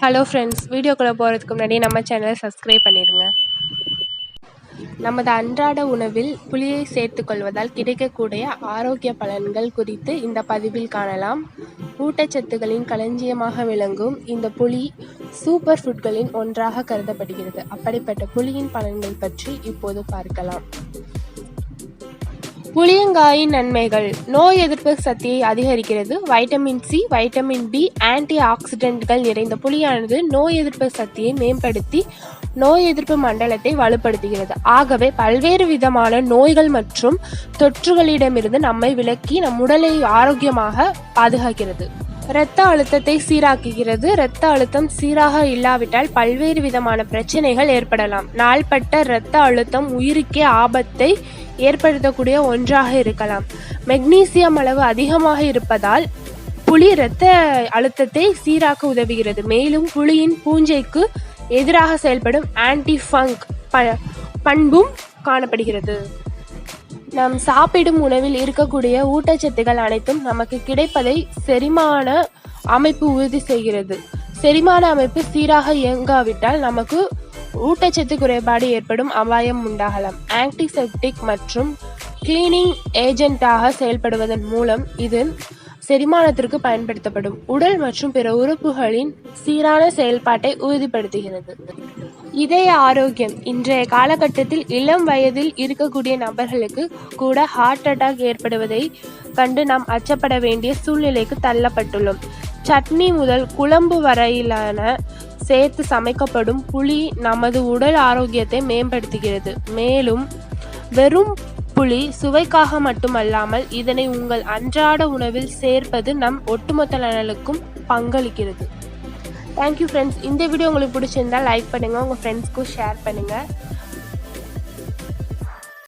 Hello friends, வீடியோக்குள்ளே போகிறதுக்கு முன்னாடி நம்ம சேனலை சப்ஸ்கிரைப் பண்ணிடுங்க. நமது அன்றாட உணவில் புளியை சேர்த்துக்கொள்வதால் கிடைக்கக்கூடிய ஆரோக்கிய பலன்கள் குறித்து இந்த பதிவில் காணலாம். ஊட்டச்சத்துக்களின் களஞ்சியமாக விளங்கும் இந்த புளி சூப்பர் ஃபுட்களின் ஒன்றாக கருதப்படுகிறது. அப்படிப்பட்ட புளியின் பலன்கள் பற்றி இப்போது பார்க்கலாம். புளியங்காயின் நன்மைகள்: நோய் எதிர்ப்பு சக்தியை அதிகரிக்கிறது. Vitamin C, vitamin B, anti ஆக்சிடென்ட்கள் நிறைந்த புளியானது நோய் எதிர்ப்பு சக்தியை மேம்படுத்தி நோய் எதிர்ப்பு மண்டலத்தை வலுப்படுத்துகிறது. ஆகவே பல்வேறு விதமான நோய்கள் மற்றும் தொற்றுகளிடமிருந்து நம்மை விலக்கி நம் உடலை ஆரோக்கியமாக பாதுகாக்கிறது. இரத்த அழுத்தத்தை சீராக்குகிறது. இரத்த அழுத்தம் சீராக இல்லாவிட்டால் பல்வேறு விதமான பிரச்சனைகள் ஏற்படலாம். நாள்பட்ட இரத்த அழுத்தம் உயிருக்கே ஆபத்தை ஏற்படுத்தக்கூடிய ஒன்றாக இருக்கலாம். மெக்னீசியம் அளவு அதிகமாக இருப்பதால் புளி இரத்த அழுத்தத்தை சீராக்க உதவுகிறது. மேலும் புளியின் பூஞ்சைக்கு எதிராக செயல்படும் ஆன்டி ஃபங்க் பண்பும் காணப்படுகிறது. நாம் சாப்பிடும் உணவில் இருக்கக்கூடிய ஊட்டச்சத்துக்கள் அனைத்தும் நமக்கு கிடைப்பதை செரிமான அமைப்பு உறுதி செய்கிறது. செரிமான அமைப்பு சீராக இயங்காவிட்டால் நமக்கு ஊட்டச்சத்து குறைபாடு ஏற்படும் அபாயம் உண்டாகலாம். ஆன்டிசெப்டிக் மற்றும் கிளீனிங் ஏஜென்ட்டாக செயல்படுவதன் மூலம் இது செரிமானத்திற்கு பயன்படுத்தப்படும். உடல் மற்றும் பிற உறுப்புகளின் சீரான செயல்பாட்டை உறுதிப்படுத்துகிறது. இதய ஆரோக்கியம்: இன்றைய காலகட்டத்தில் இளம் வயதில் இருக்கக்கூடிய நபர்களுக்கு கூட ஹார்ட் அட்டாக் ஏற்படுவதை கண்டு நாம் அச்சப்பட வேண்டிய சூழ்நிலைக்கு தள்ளப்பட்டுள்ளோம். சட்னி முதல் குழம்பு வரையிலான சேர்த்து சமைக்கப்படும் புளி நமது உடல் ஆரோக்கியத்தை மேம்படுத்துகிறது. மேலும் வெறும் புளி சுவைக்காக மட்டுமல்லாமல் இதனை உங்கள் அன்றாட உணவில் சேர்ப்பது நம் ஒட்டுமொத்த நலனுக்கும் பங்களிக்கிறது. Thank you friends. இந்த வீடியோ உங்களுக்கு பிடிச்சிருந்தால் லைக் பண்ணுங்கள், உங்கள் ஃப்ரெண்ட்ஸ்க்கும் ஷேர் பண்ணுங்கள்.